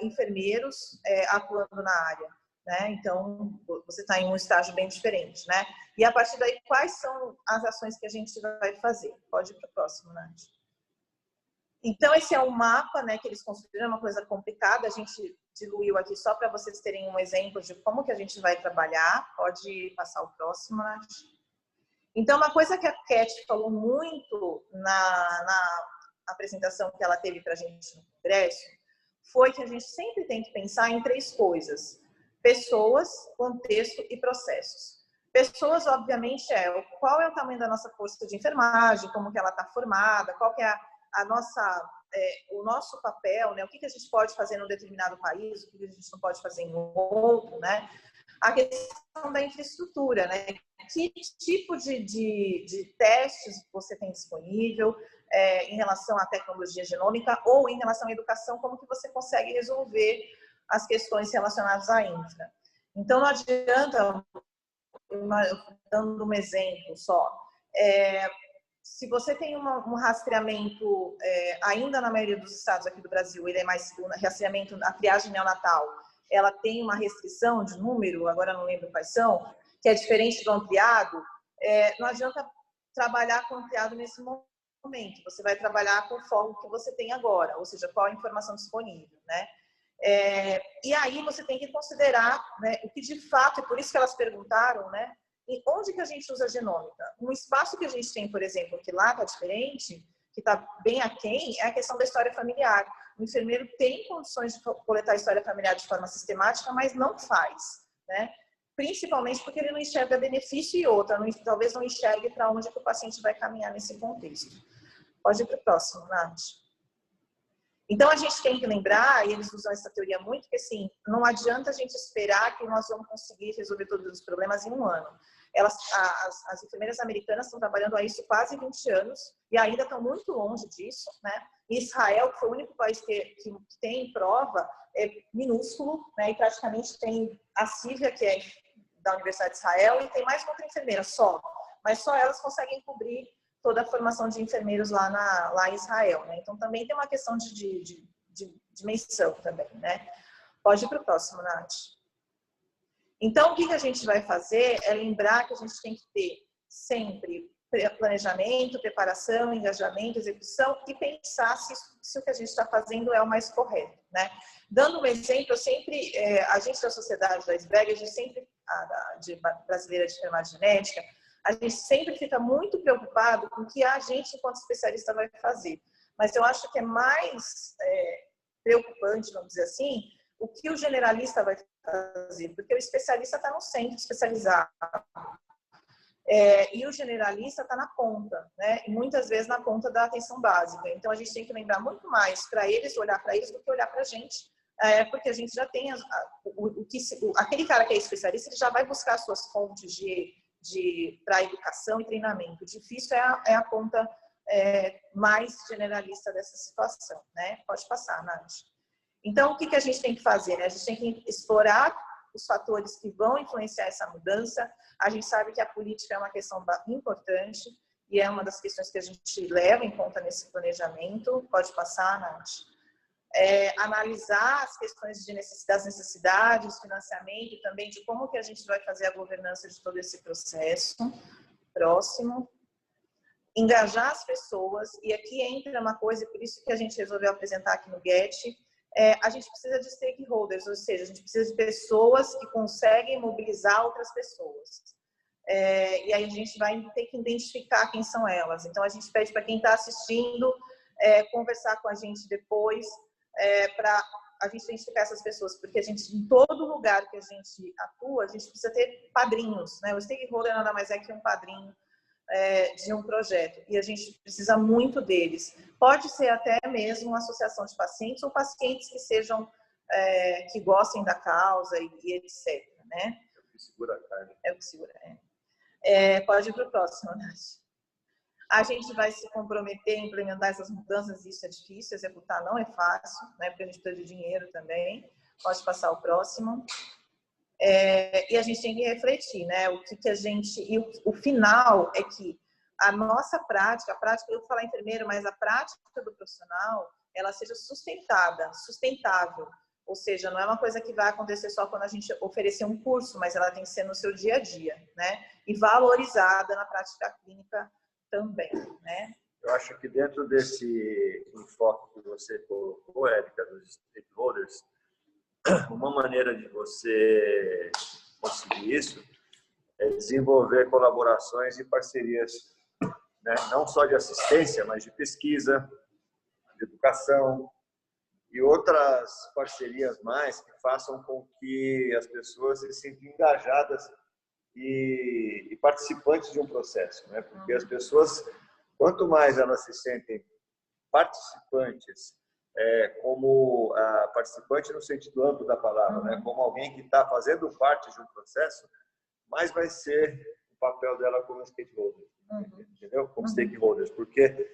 enfermeiros atuando na área, né? Então, você está em um estágio bem diferente, né? E a partir daí, quais são as ações que a gente vai fazer? Pode ir para o próximo, Nath. Então, esse é um mapa, né, que eles construíram, uma coisa complicada, a gente diluiu aqui só para vocês terem um exemplo de como que a gente vai trabalhar. Pode passar o próximo, Nath. Então, uma coisa que a Cat falou muito na apresentação que ela teve para a gente no congresso foi que a gente sempre tem que pensar em 3 coisas: pessoas, contexto e processos. Pessoas, obviamente, qual é o tamanho da nossa força de enfermagem, como que ela está formada, qual que é o nosso papel, né? O que a gente pode fazer num determinado país, o que a gente não pode fazer em outro, né? A questão da infraestrutura, né? Que tipo de testes você tem disponível em relação à tecnologia genômica ou em relação à educação, como que você consegue resolver as questões relacionadas à infra. Então, não adianta, dando um exemplo só, Se você tem um rastreamento, ainda na maioria dos estados aqui do Brasil, ele é mais seguro, rastreamento, a triagem neonatal, ela tem uma restrição de número, agora não lembro quais são, que é diferente do ampliado, não adianta trabalhar com ampliado nesse momento, você vai trabalhar com o foco que você tem agora, ou seja, qual a informação disponível, né? E aí você tem que considerar, né, o que de fato, e por isso que elas perguntaram, né, e onde que a gente usa a genômica? Um espaço que a gente tem, por exemplo, que lá está diferente, que está bem aquém, é a questão da história familiar. O enfermeiro tem condições de coletar a história familiar de forma sistemática, mas não faz, né? Principalmente porque ele não enxerga benefício e outra, talvez não enxergue para onde que o paciente vai caminhar nesse contexto. Pode ir para o próximo, Nath. Então, a gente tem que lembrar, e eles usam essa teoria muito, que assim, não adianta a gente esperar que nós vamos conseguir resolver todos os problemas em um ano. As enfermeiras americanas estão trabalhando a isso quase 20 anos e ainda estão muito longe disso, né? Israel, que foi o único país que tem prova, é minúsculo, né? E praticamente tem a Cívia, que é da Universidade de Israel, e tem mais uma outra enfermeira só. Mas só elas conseguem cobrir toda a formação de enfermeiros lá em Israel, né? Então, também tem uma questão de dimensão também, né? Pode ir para o próximo, Nath. Então, o que a gente vai fazer é lembrar que a gente tem que ter sempre planejamento, preparação, engajamento, execução e pensar se o que a gente está fazendo é o mais correto, né? Dando um exemplo, a gente da Sociedade da SBEG, a gente sempre, brasileira de enfermagem genética, a gente sempre fica muito preocupado com o que a gente, enquanto especialista, vai fazer. Mas eu acho que é mais preocupante, vamos dizer assim, o que o generalista vai fazer, porque o especialista está no centro especializado. E o generalista está na ponta, né? E muitas vezes na ponta da atenção básica. Então, a gente tem que lembrar muito mais para eles, olhar para eles, do que olhar para a gente, porque a gente já tem aquele cara que é especialista, ele já vai buscar as suas fontes para educação e treinamento. O difícil é a ponta mais generalista dessa situação, né? Pode passar, Nath. Então, o que a gente tem que fazer? Né? A gente tem que explorar os fatores que vão influenciar essa mudança. A gente sabe que a política é uma questão importante e é uma das questões que a gente leva em conta nesse planejamento. Pode passar, Nath. Analisar as questões das necessidades, financiamento e também de como que a gente vai fazer a governança de todo esse processo. Próximo. Engajar as pessoas, e aqui entra uma coisa, por isso que a gente resolveu apresentar aqui no GET, a gente precisa de stakeholders, ou seja, a gente precisa de pessoas que conseguem mobilizar outras pessoas. E aí a gente vai ter que identificar quem são elas. Então, a gente pede para quem está assistindo conversar com a gente depois, para a gente identificar essas pessoas, porque a gente, em todo lugar que a gente atua, a gente precisa ter padrinhos, né? O stakeholder nada mais é que um padrinho de um projeto, e a gente precisa muito deles. Pode ser até mesmo uma associação de pacientes ou pacientes que sejam, que gostem da causa e etc. Né? É o que segura a carne. É o que segura, pode ir para o próximo, Nath. A gente vai se comprometer a implementar essas mudanças, isso é difícil, executar não é fácil, né? Porque a gente precisa de dinheiro também. Pode passar o próximo. E a gente tem que refletir, né? O que a gente... E o final é que a nossa prática, eu vou falar enfermeiro, mas a prática do profissional, ela seja sustentável. Ou seja, não é uma coisa que vai acontecer só quando a gente oferecer um curso, mas ela tem que ser no seu dia a dia, né? E valorizada na prática clínica também, né? Eu acho que dentro desse enfoque que você colocou, Érica, dos stakeholders, uma maneira de você conseguir isso é desenvolver colaborações e parcerias, né? Não só de assistência, mas de pesquisa, de educação e outras parcerias mais que façam com que as pessoas se sintam engajadas e participantes de um processo, né? Porque as pessoas, quanto mais elas se sentem participantes, como participante no sentido amplo da palavra, né? Como alguém que está fazendo parte de um processo, mais vai ser o papel dela como stakeholder, entendeu? Como stakeholders, porque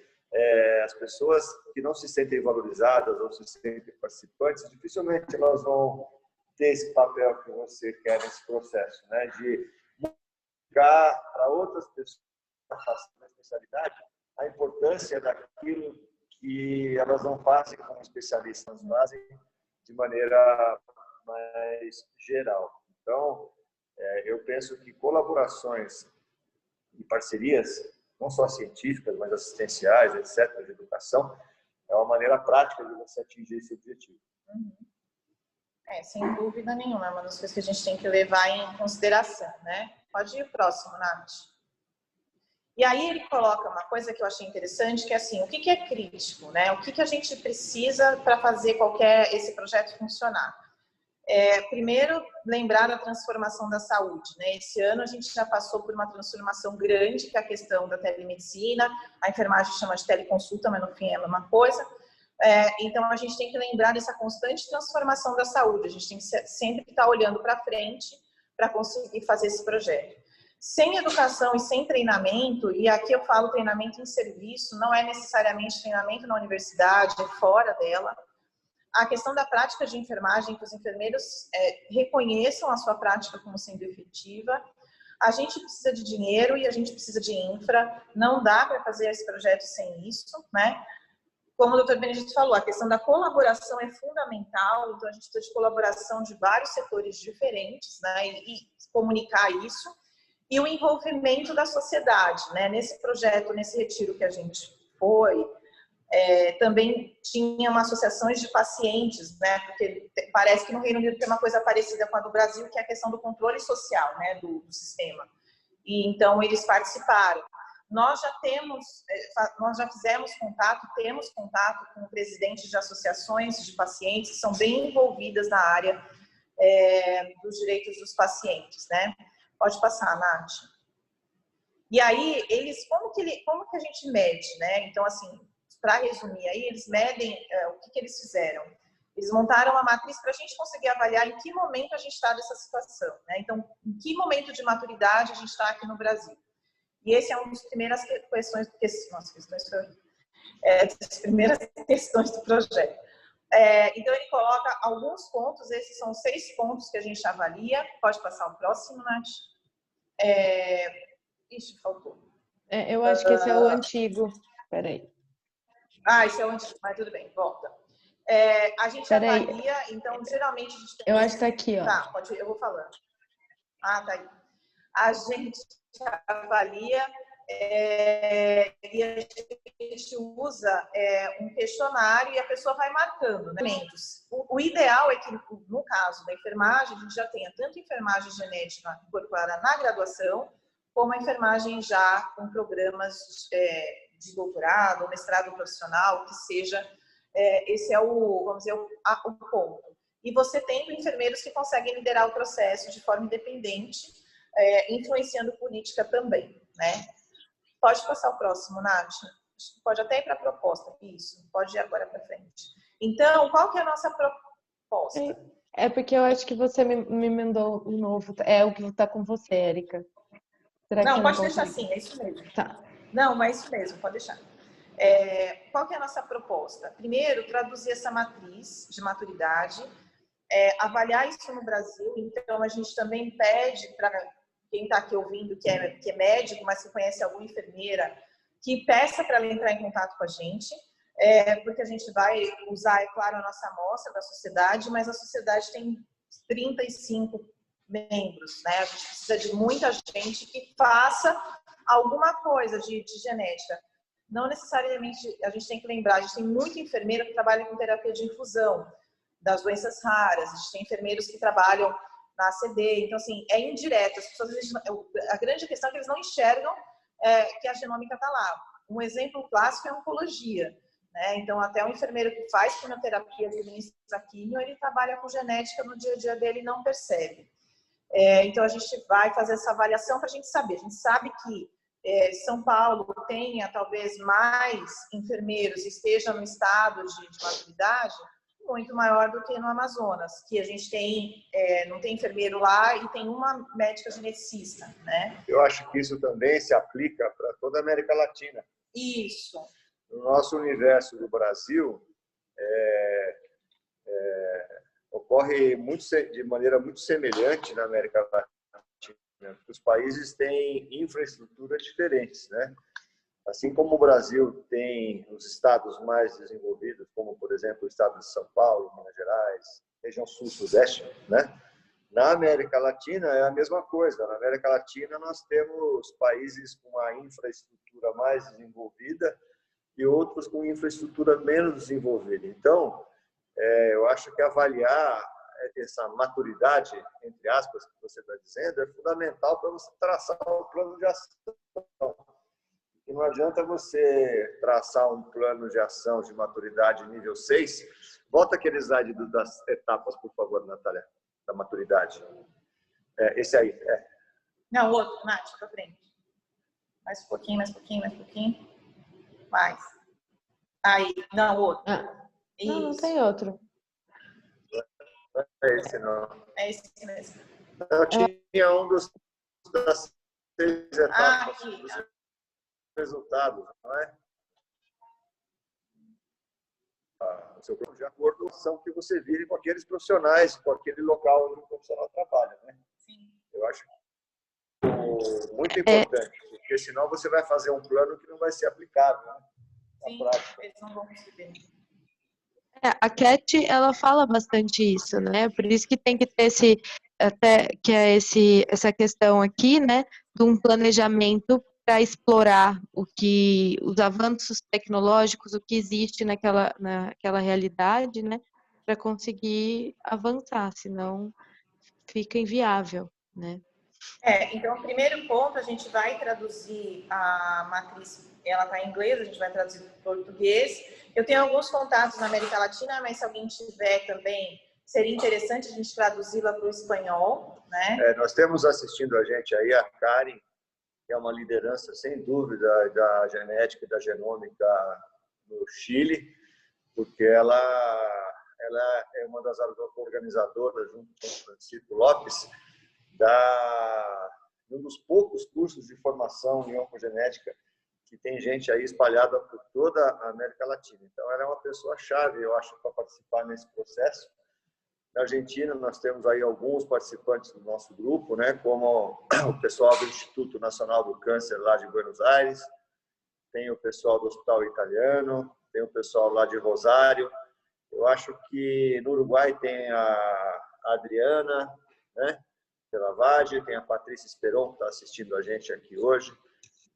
as pessoas que não se sentem valorizadas ou se sentem participantes, dificilmente elas vão ter esse papel que você quer nesse processo, né? De para outras pessoas na especialidade, a importância daquilo que elas não fazem como especialistas, fazem de maneira mais geral. Então, eu penso que colaborações e parcerias, não só científicas, mas assistenciais, etc., de educação, é uma maneira prática de você atingir esse objetivo. Sem dúvida nenhuma, é uma das coisas que a gente tem que levar em consideração, né? Pode ir o próximo, Nath. E aí ele coloca uma coisa que eu achei interessante, que é assim, o que é crítico, né? O que a gente precisa para fazer esse projeto funcionar? Primeiro, lembrar da transformação da saúde, né? Esse ano a gente já passou por uma transformação grande, que é a questão da telemedicina, a enfermagem chama de teleconsulta, mas no fim é a mesma coisa. Então a gente tem que lembrar dessa constante transformação da saúde, a gente tem que sempre estar olhando para frente para conseguir fazer esse projeto. Sem educação e sem treinamento, e aqui eu falo treinamento em serviço, não é necessariamente treinamento na universidade, é fora dela. A questão da prática de enfermagem, que os enfermeiros reconheçam a sua prática como sendo efetiva. A gente precisa de dinheiro e a gente precisa de infra, não dá para fazer esse projeto sem isso, né? Como o Dr. Benedito falou, a questão da colaboração é fundamental, então a gente precisa de colaboração de vários setores diferentes, né? E comunicar isso. E o envolvimento da sociedade, né? Nesse projeto, nesse retiro que a gente foi, também tinha uma associações de pacientes, né? Porque parece que no Reino Unido tem uma coisa parecida com a do Brasil, que é a questão do controle social, né? Do sistema. E então eles participaram. Nós já fizemos contato, temos contato com presidentes de associações de pacientes que são bem envolvidas na área dos direitos dos pacientes, né? Pode passar, Nath. E aí, como que a gente mede, né? Então, assim, para resumir aí, eles medem o que eles fizeram. Eles montaram uma matriz para a gente conseguir avaliar em que momento a gente está dessa situação, né? Então, em que momento de maturidade a gente está aqui no Brasil. E esse é uma das primeiras questões das primeiras questões do projeto. Então, ele coloca alguns pontos, esses são 6 pontos que a gente avalia. Pode passar o próximo, Nath. Ixi, faltou. Eu acho que esse é o antigo. Peraí. Esse é o antigo, mas tudo bem, volta. A gente avalia, então, geralmente a gente tem... Eu acho que tá aqui, ó. Tá, pode ir, eu vou falando. Tá aí. A gente avalia e a gente usa um questionário e a pessoa vai marcando, né? O ideal é que, no caso da enfermagem, a gente já tenha tanto enfermagem genética incorporada na graduação, como a enfermagem já com programas de doutorado ou mestrado profissional, que seja, esse é vamos dizer, o ponto. E você tem enfermeiros que conseguem liderar o processo de forma independente, influenciando política também, né? Pode passar o próximo, Nath. Pode até ir para a proposta. Isso, pode ir agora para frente. Então, qual que é a nossa proposta? Porque eu acho que você me mandou um novo. É o que está com você, Érica. Não, pode deixar assim, é isso mesmo. Tá. Não, mas é isso mesmo, pode deixar. Qual que é a nossa proposta? Primeiro, traduzir essa matriz de maturidade, avaliar isso no Brasil. Então, a gente também pede para quem está aqui ouvindo, que é médico, mas que conhece alguma enfermeira, que peça para ela entrar em contato com a gente, porque a gente vai usar, é claro, a nossa amostra da sociedade, mas a sociedade tem 35 membros, né? A gente precisa de muita gente que faça alguma coisa de genética. Não necessariamente, a gente tem que lembrar, a gente tem muita enfermeira que trabalha com terapia de infusão das doenças raras, a gente tem enfermeiros que trabalham na ACD, então assim, é indireto, as pessoas, a grande questão é que eles não enxergam que a genômica está lá. Um exemplo clássico é a oncologia, né? Então até o enfermeiro que faz quimioterapia, administra quimio, ele trabalha com genética no dia a dia dele e não percebe. Então a gente vai fazer essa avaliação para a gente saber, a gente sabe que São Paulo tenha talvez mais enfermeiros e esteja no estado de maturidade muito maior do que no Amazonas, que a gente tem, não tem enfermeiro lá e tem uma médica geneticista, né? Eu acho que isso também se aplica para toda a América Latina. Isso. No nosso universo do Brasil, ocorre de maneira muito semelhante na América Latina. Os países têm infraestruturas diferentes, né? Assim como o Brasil tem os estados mais desenvolvidos, como, por exemplo, o estado de São Paulo, Minas Gerais, região sul-sudeste, né? Na América Latina é a mesma coisa. Na América Latina nós temos países com a infraestrutura mais desenvolvida e outros com infraestrutura menos desenvolvida. Então, eu acho que avaliar essa maturidade, entre aspas, que você está dizendo, é fundamental para você traçar um plano de ação. E não adianta você traçar um plano de ação de maturidade nível 6. Volta aquele slide das etapas, por favor, Natália, da maturidade. Esse aí. Não, o outro, Nath, para frente. Mais um pouquinho, mais um pouquinho, mais um pouquinho. Mais. Aí, não, o outro. Não, não tem outro. É esse, não. É esse mesmo. Eu tinha um das 6 etapas dos resultados, não é? O seu plano de acordo com a ação que você vive com aqueles profissionais, com aquele local onde o profissional trabalha, né? Sim. Eu acho muito importante, porque senão você vai fazer um plano que não vai ser aplicável, né? Sim, eles não vão conseguir. A Cat, ela fala bastante isso, né? Por isso que tem que ter essa questão aqui, né? De um planejamento para explorar os avanços tecnológicos, o que existe naquela realidade, né? Para conseguir avançar, senão fica inviável, né? Então, o primeiro ponto, a gente vai traduzir a matriz, ela está em inglês, a gente vai traduzir para o português. Eu tenho alguns contatos na América Latina, mas se alguém tiver também, seria interessante a gente traduzi-la para o espanhol, né? Nós temos assistindo a gente aí a Karen, que é uma liderança, sem dúvida, da genética e da genômica no Chile, porque ela é uma das organizadoras, junto com o Francisco Lopes, um dos poucos cursos de formação em oncogenética que tem gente aí espalhada por toda a América Latina. Então, ela é uma pessoa-chave, eu acho, para participar nesse processo. Na Argentina, nós temos aí alguns participantes do nosso grupo, né, como o pessoal do Instituto Nacional do Câncer lá de Buenos Aires, tem o pessoal do Hospital Italiano, tem o pessoal lá de Rosário. Eu acho que no Uruguai tem a Adriana, né, Telavage, tem a Patrícia Esperon, que está assistindo a gente aqui hoje.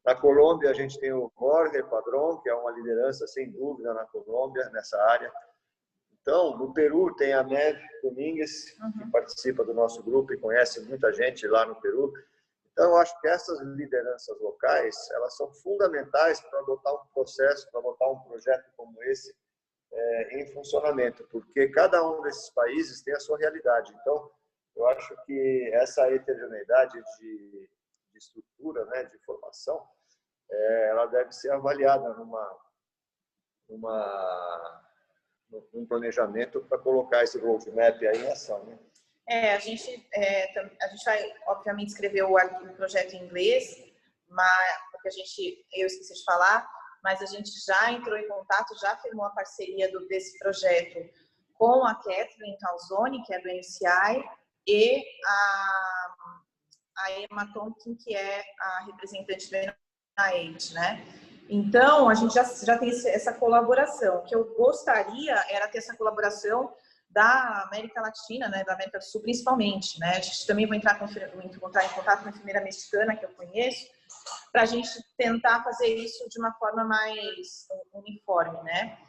Na Colômbia, a gente tem o Jorge Padrón, que é uma liderança, sem dúvida, na Colômbia, nessa área. Então, no Peru, tem a Nev Domingues, que participa do nosso grupo e conhece muita gente lá no Peru. Então, eu acho que essas lideranças locais, elas são fundamentais para adotar um processo, para adotar um projeto como esse em funcionamento, porque cada um desses países tem a sua realidade. Então, eu acho que essa heterogeneidade de estrutura, né, de formação, ela deve ser avaliada num planejamento para colocar esse roadmap aí em ação, né? A gente vai, obviamente, escrever o projeto em inglês, mas porque eu esqueci de falar, mas a gente já entrou em contato, já firmou a parceria desse projeto com a Kathleen Calzone, que é do NCI, e a Emma Thompson, que é a representante do NIH, né? Então, a gente já tem essa colaboração. O que eu gostaria era ter essa colaboração da América Latina, né, da América do Sul, principalmente, né? A gente também vai entrar em contato com a enfermeira mexicana, que eu conheço, para a gente tentar fazer isso de uma forma mais uniforme, né?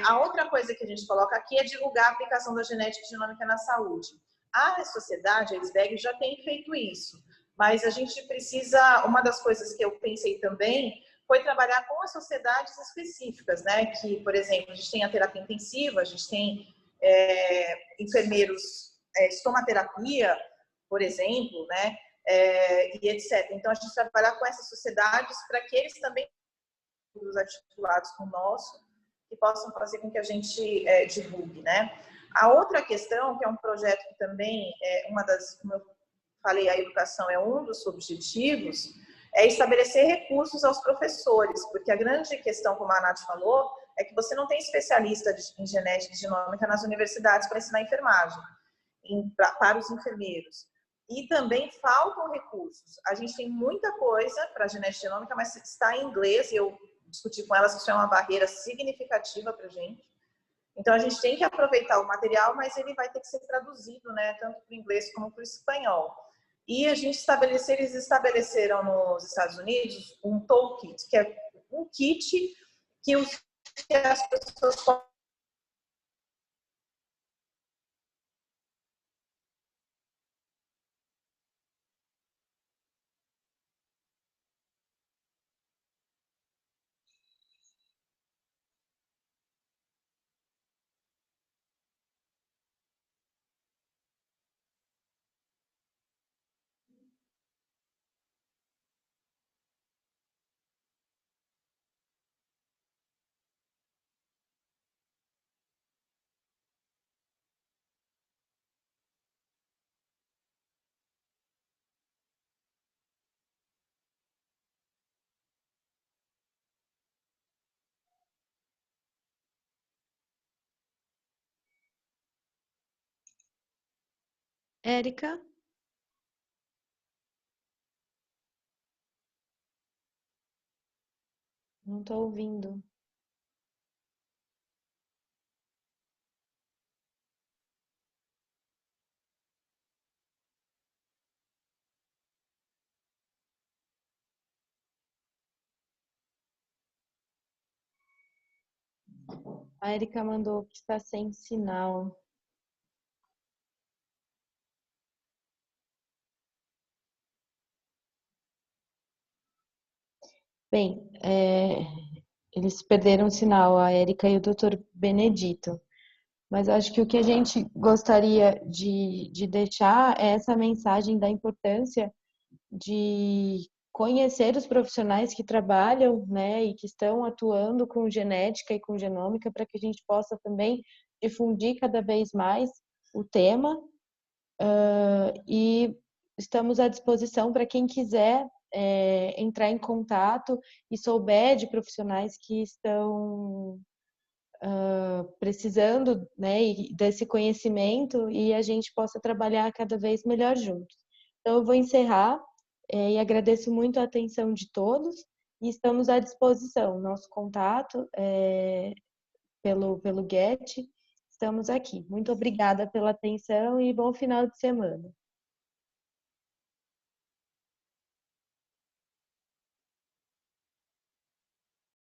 A outra coisa que a gente coloca aqui é divulgar a aplicação da genética e genômica na saúde. A sociedade, a SBEG, já tem feito isso, mas a gente precisa, uma das coisas que eu pensei também foi trabalhar com as sociedades específicas, né? Que, por exemplo, a gente tem a terapia intensiva, a gente tem enfermeiros, estomaterapia, por exemplo, né? E etc. Então, a gente trabalhar com essas sociedades para que eles também, os articulados com o nosso, que possam fazer com que a gente divulgue, né? A outra questão, que é um projeto que também como eu falei, a educação é um dos objetivos, é estabelecer recursos aos professores, porque a grande questão, como a Nath falou, é que você não tem especialista em genética e genômica nas universidades para ensinar enfermagem, para os enfermeiros. e também faltam recursos. A gente tem muita coisa para genética genômica, mas está em inglês, e eu discuti com ela se isso é uma barreira significativa para a gente. Então, a gente tem que aproveitar o material, mas ele vai ter que ser traduzido, né, tanto para o inglês como para o espanhol. E eles estabeleceram nos Estados Unidos um toolkit, que é um kit que as pessoas Érica? Não estou ouvindo. A Érica mandou que está sem sinal. Bem, eles perderam o sinal, a Érica e o Dr. Benedito. Mas acho que o que a gente gostaria de deixar é essa mensagem da importância de conhecer os profissionais que trabalham, né, e que estão atuando com genética e com genômica, para que a gente possa também difundir cada vez mais o tema. E estamos à disposição para quem quiser entrar em contato e souber de profissionais que estão precisando, né, desse conhecimento, e a gente possa trabalhar cada vez melhor juntos. Então, eu vou encerrar e agradeço muito a atenção de todos e estamos à disposição. Nosso contato pelo Get, estamos aqui. Muito obrigada pela atenção e bom final de semana.